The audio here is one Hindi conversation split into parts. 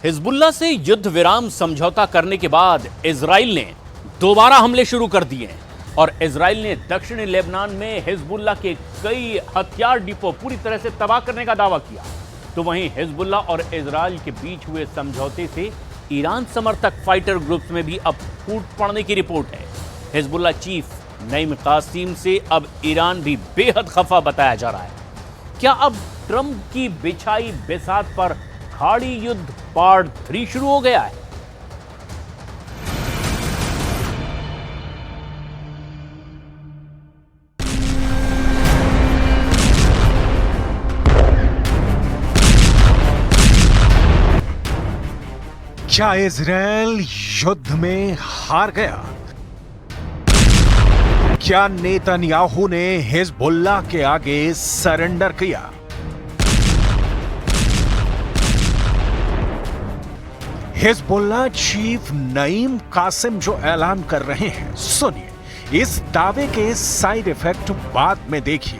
हिजबुल्लाह से युद्ध विराम समझौता करने के बाद इजराइल ने दोबारा हमले शुरू कर दिए हैं और इजराइल ने दक्षिणी लेबनान में हिजबुल्लाह के कई हथियार डिपो पूरी तरह से तबाह करने का दावा किया। तो वहीं हिजबुल्लाह और इजराइल के बीच हुए समझौते से ईरान समर्थक फाइटर ग्रुप्स में भी अब फूट पड़ने की रिपोर्ट है। हिजबुल्लाह चीफ नईम कासिम से अब ईरान भी बेहद खफा बताया जा रहा है। क्या अब ट्रंप की बिछाई बिसात पर खाड़ी युद्ध पार्ट 3 शुरू हो गया है? क्या इजराइल युद्ध में हार गया? क्या नेतन्याहू ने हिजबुल्लाह के आगे सरेंडर किया? हिजबुल्लाह चीफ नईम कासिम जो ऐलान कर रहे हैं, सुनिए। इस दावे के साइड इफेक्ट बाद में देखिए।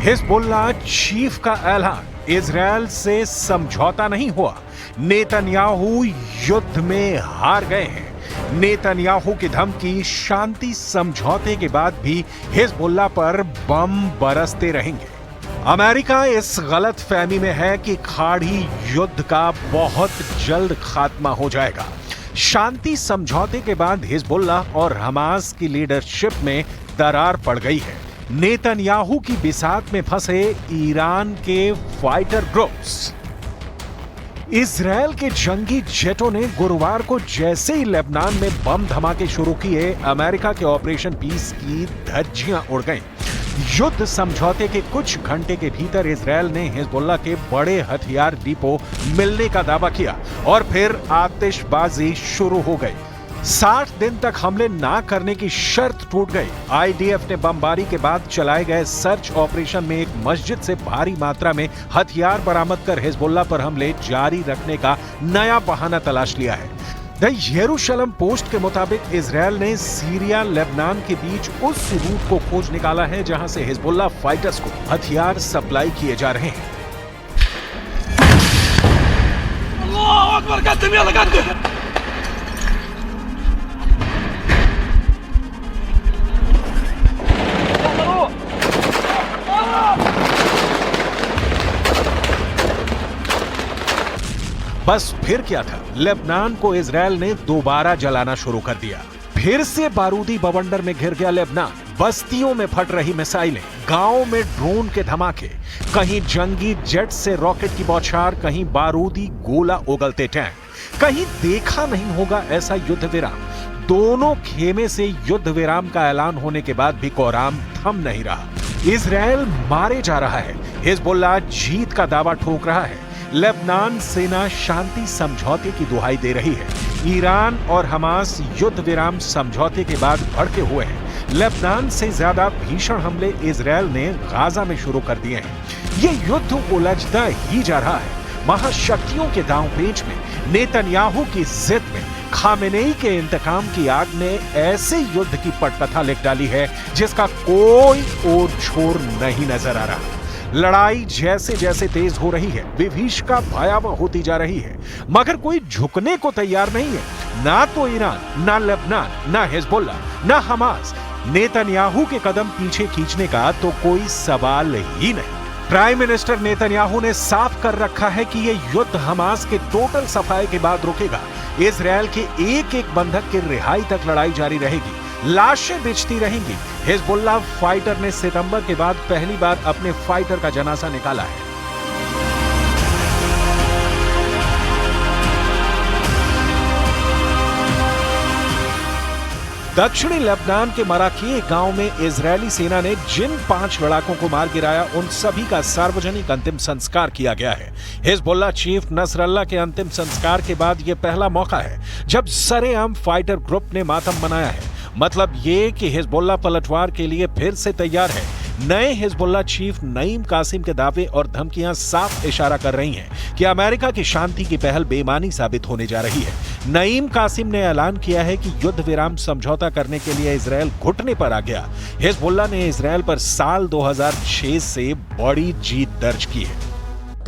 हिजबुल्लाह चीफ का ऐलान, इजराइल से समझौता नहीं हुआ, नेतन्याहू युद्ध में हार गए हैं। नेतन्याहू की धमकी, शांति समझौते के बाद भी हिजबुल्लाह पर बम बरसते रहेंगे। अमेरिका इस गलत फहमी में है कि खाड़ी युद्ध का बहुत जल्द खात्मा हो जाएगा। शांति समझौते के बाद हिजबुल्लाह और हमास की लीडरशिप में दरार पड़ गई है। नेतन्याहू की बिसात में फंसे ईरान के फाइटर ग्रुप्स। इजराइल के जंगी जेटों ने गुरुवार को जैसे ही लेबनान में बम धमाके शुरू किए, अमेरिका के ऑपरेशन पीस की धज्जियां उड़ गईं। युद्ध समझौते के कुछ घंटे के भीतर इजराइल ने हिजबुल्लाह के बड़े हथियार डिपो मिलने का दावा किया और फिर आतिशबाजी शुरू हो गई। 60 दिन तक हमले ना करने की शर्त टूट गई। आईडीएफ ने बमबारी के बाद चलाए गए सर्च ऑपरेशन में एक मस्जिद से भारी मात्रा में हथियार बरामद कर हिजबुल्लाह पर हमले जारी रखने का नया बहाना तलाश लिया है। द यरूशलम पोस्ट के मुताबिक इजराइल ने सीरिया लेबनान के बीच उस रूट को खोज निकाला है जहां से हिजबुल्लाह फाइटर्स को हथियार सप्लाई किए जा रहे हैं। अल्लाह अकबर, कदम यल्ला कदम। बस फिर क्या था, लेबनान को इजराइल ने दोबारा जलाना शुरू कर दिया। फिर से बारूदी बवंडर में घिर गया लेबनान। बस्तियों में फट रही मिसाइलें, गांवों में ड्रोन के धमाके, कहीं जंगी जेट से रॉकेट की बौछार, कहीं बारूदी गोला उगलते टैंक। कहीं देखा नहीं होगा ऐसा युद्ध विराम। दोनों खेमे से युद्ध विराम का ऐलान होने के बाद भी कोराम थम नहीं रहा। इजराइल मारे जा रहा है, हिजबुल्लाह जीत का दावा ठोक रहा है, लेबनान सेना शांति समझौते की दुहाई दे रही है। ईरान और हमास युद्ध विराम समझौते के बाद भड़के हुए हैं। लेबनान से ज्यादा भीषण हमले इजराइल ने गाजा में शुरू कर दिए हैं। ये युद्ध उलझता ही जा रहा है। महाशक्तियों के दांवपेच में, नेतन्याहू की जिद में, खामेनेई के इंतकाम की आग ने ऐसे युद्ध की पटकथा लिख डाली है जिसका कोई और छोर नहीं नजर आ रहा। लड़ाई जैसे जैसे तेज हो रही है, विभीषिका भयावह होती जा रही है, मगर कोई झुकने को तैयार नहीं है। ना तो ईरान, ना लेबनान, ना हिजबुल्लाह, ना हमास। नेतन्याहू के कदम पीछे खींचने का तो कोई सवाल ही नहीं। प्राइम मिनिस्टर नेतन्याहू ने साफ कर रखा है कि यह युद्ध हमास के टोटल सफाई के बाद रुकेगा। इजराइल के एक एक बंधक की रिहाई तक लड़ाई जारी रहेगी, लाशें बिछती रहेंगी। हिजबुल्लाह फाइटर ने सितंबर के बाद पहली बार अपने फाइटर का जनाजा निकाला है। दक्षिणी लेबनान के मराकी गांव में इजरायली सेना ने जिन 5 लड़ाकों को मार गिराया, उन सभी का सार्वजनिक अंतिम संस्कार किया गया है। हिजबुल्लाह चीफ नसरल्लाह के अंतिम संस्कार के बाद यह पहला मौका है जब सरेआम फाइटर ग्रुप ने मातम मनाया है। मतलब ये कि हिजबुल्लाह पलटवार के लिए फिर से तैयार है। नए हिजबुल्लाह चीफ नईम कासिम के दावे और धमकियां साफ इशारा कर रही हैं कि अमेरिका की शांति की पहल बेईमानी साबित होने जा रही है। नईम कासिम ने ऐलान किया है कि युद्ध विराम समझौता करने के लिए इजरायल घुटने पर आ गया। हिजबुल्लाह ने इजरायल पर साल 2006 से बड़ी जीत दर्ज की है।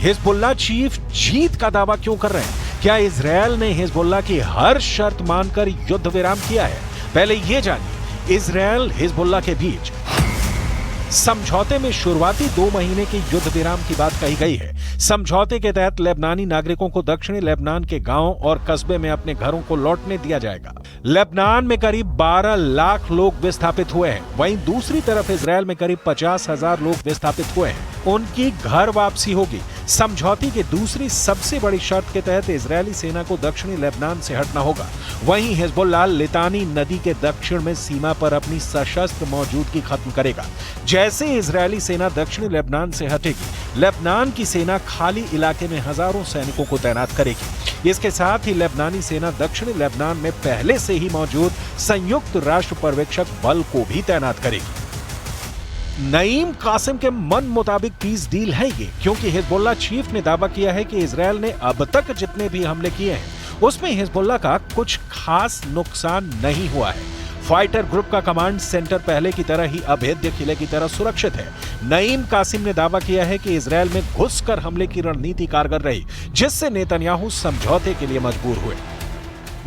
हिजबुल्लाह चीफ जीत का दावा क्यों कर रहे हैं? क्या इजरायल ने हिजबुल्लाह की हर शर्त मानकर युद्ध विराम किया है? पहले ये जानिए, इजरायल हिजबुल्लाह के बीच समझौते में शुरुआती 2 महीने के युद्ध विराम की बात कही गई है। समझौते के तहत लेबनानी नागरिकों को दक्षिणी लेबनान के गांव और कस्बे में अपने घरों को लौटने दिया जाएगा। लेबनान में करीब 12 लाख लोग विस्थापित हुए हैं। वहीं दूसरी तरफ इजरायल में करीब 50,000 लोग विस्थापित हुए हैं। उनकी घर वापसी होगी। समझौते की दूसरी सबसे बड़ी शर्त के तहत इजरायली सेना को दक्षिणी लेबनान से हटना होगा। वहीं हिजबुल्लाह लितानी नदी के दक्षिण में सीमा पर अपनी सशस्त्र मौजूदगी खत्म करेगा। जैसे इजरायली सेना दक्षिणी लेबनान से हटेगी, लेबनान की सेना खाली इलाके में हजारों सैनिकों को तैनात करेगी। इसके साथ ही लेबनानी सेना दक्षिणी लेबनान में पहले से ही मौजूद संयुक्त राष्ट्र पर्यवेक्षक बल को भी तैनात करेगी। नईम कासिम के मन मुताबिक पीस डील है ये, क्योंकि हिजबुल्लाह चीफ ने दावा किया है कि इजरायल ने अब तक जितने भी हमले किए हैं उसमें हिजबुल्लाह का कुछ खास नुकसान नहीं हुआ है। फाइटर ग्रुप का कमांड सेंटर पहले की तरह ही अभेद्य किले की तरह सुरक्षित है। नईम कासिम ने दावा किया है कि इजरायल में घुसकर हमले की रणनीति कारगर रही, जिससे नेतन्याहू समझौते के लिए मजबूर हुए।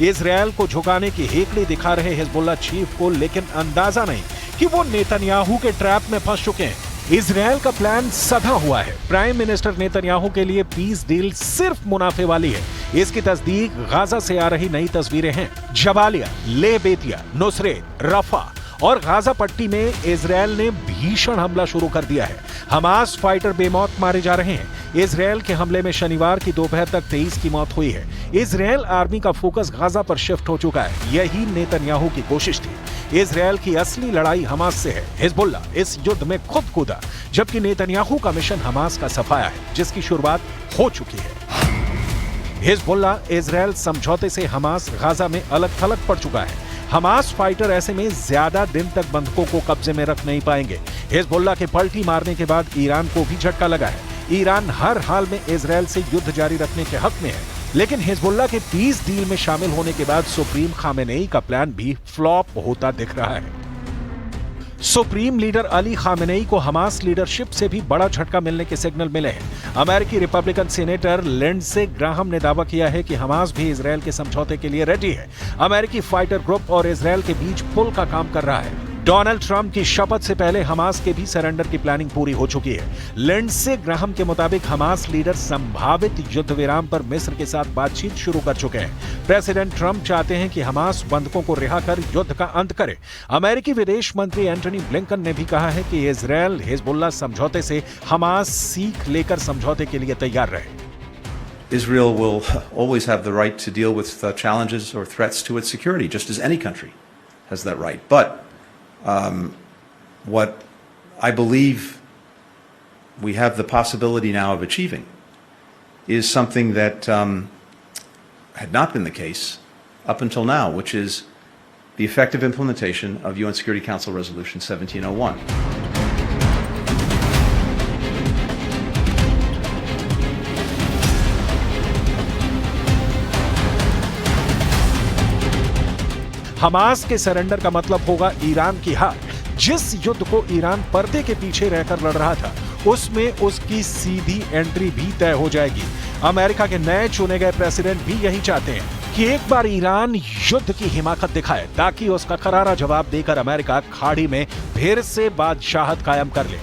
इजरायल को झुकाने की हेकड़ी दिखा रहे हिजबुल्लाह चीफ को लेकिन अंदाजा नहीं कि वो नेतन्याहू के ट्रैप में फंस चुके हैं। इजरायल का प्लान सधा हुआ है। प्राइम मिनिस्टर नेतन्याहू के लिए पीस डील सिर्फ मुनाफे वाली है। इसकी तस्दीक गाजा से आ रही नई तस्वीरें हैं। जबालिया, ले बेतिया, नुसरेत, रफा और गाजा पट्टी में इजरायल ने भीषण हमला शुरू कर दिया है। हमास फाइटर बेमौत मारे जा रहे हैं। इजरायल के हमले में शनिवार की दोपहर तक 23 की मौत हुई है। इजरायल आर्मी का फोकस गाजा पर शिफ्ट हो चुका है। यही नेतन्याहू की कोशिश थी। इजरायल की असली लड़ाई हमास से है। हिजबुल्लाह इस युद्ध में खुद कूदा, जबकि नेतन्याहू का मिशन हमास का सफाया है, जिसकी शुरुआत हो चुकी है। हिजबुल्लाह इजरायल समझौते से हमास गाजा में अलग थलग पड़ चुका है। हमास फाइटर ऐसे में ज्यादा दिन तक बंधकों को कब्जे में रख नहीं पाएंगे। हिजबुल्लाह के पलटी मारने के बाद ईरान को भी झटका लगा है। ईरान हर हाल में इजरायल से युद्ध जारी रखने के हक में है, लेकिन हिजबुल्लाह के पीस डील में शामिल होने के बाद सुप्रीम खामेनेई का प्लान भी फ्लॉप होता दिख रहा है। सुप्रीम लीडर अली खामेनेई को हमास लीडरशिप से भी बड़ा झटका मिलने के सिग्नल मिले हैं। अमेरिकी रिपब्लिकन सीनेटर लिंडसे ग्राहम ने दावा किया है कि हमास भी इजरायल के समझौते के लिए रेडी है। अमेरिकी फाइटर ग्रुप और इजरायल के बीच पुल का काम कर रहा है। डोनाल्ड ट्रंप की शपथ से पहले हमास के भी सरेंडर की प्लानिंग पूरी हो चुकी है। लिंडसे ग्राहम के मुताबिक हमास लीडर संभावित युद्ध विराम पर मिस्र के साथ बातचीत शुरू कर चुके हैं। प्रेसिडेंट ट्रंप चाहते हैं कि हमास बंधकों को रिहा कर युद्ध का अंत करे। अमेरिकी विदेश मंत्री एंटनी ब्लिंकन ने भी कहा है कि इजरायल हिजबुल्लाह समझौते से हमास सीख लेकर समझौते के लिए तैयार रहे। Israel will always have the right to deal with challenges or threats to its security, just as any country has that right. But what I believe we have the possibility now of achieving is something that had not been the case up until now, which is the effective implementation of UN Security Council Resolution 1701. Hamas के सरेंडर का मतलब होगा ईरान की हार। जिस युद्ध को ईरान पर्दे के पीछे रहकर लड़ रहा था, उसमें उसकी सीधी एंट्री भी तय हो जाएगी। अमेरिका के नए चुने गए प्रेसिडेंट भी यही चाहते हैं कि एक बार ईरान युद्ध की हिमाकत दिखाए, ताकि उसका करारा जवाब देकर अमेरिका खाड़ी में फिर से बादशाहत कायम कर ले।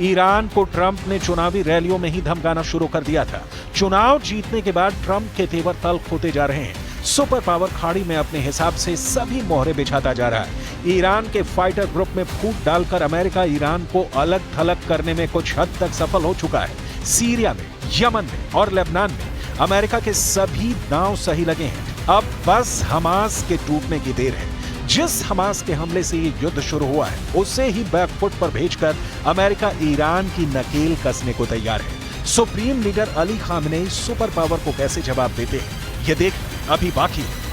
ईरान को ट्रंप ने चुनावी रैलियों में ही धमकाना शुरू कर दिया था। चुनाव जीतने के बाद ट्रंप के तेवर तल्ख होते जा रहे हैं। सुपर पावर खाड़ी में अपने हिसाब से सभी मोहरे बिछाता जा रहा है। ईरान के फाइटर ग्रुप में फूट डालकर अमेरिका ईरान को अलग थलग करने में कुछ हद तक सफल हो चुका है। सीरिया में, यमन में और लेबनान में अमेरिका के सभी दांव सही लगे हैं। अब बस हमास के टूटने की देर है। जिस हमास के हमले से ये युद्ध शुरू हुआ है, उसे ही बैकफुट पर भेजकर अमेरिका ईरान की नकेल कसने को तैयार है। Supreme leader Ali Khamenei super power को कैसे जवाब देते हैं, ये देखना अभी बाकी है।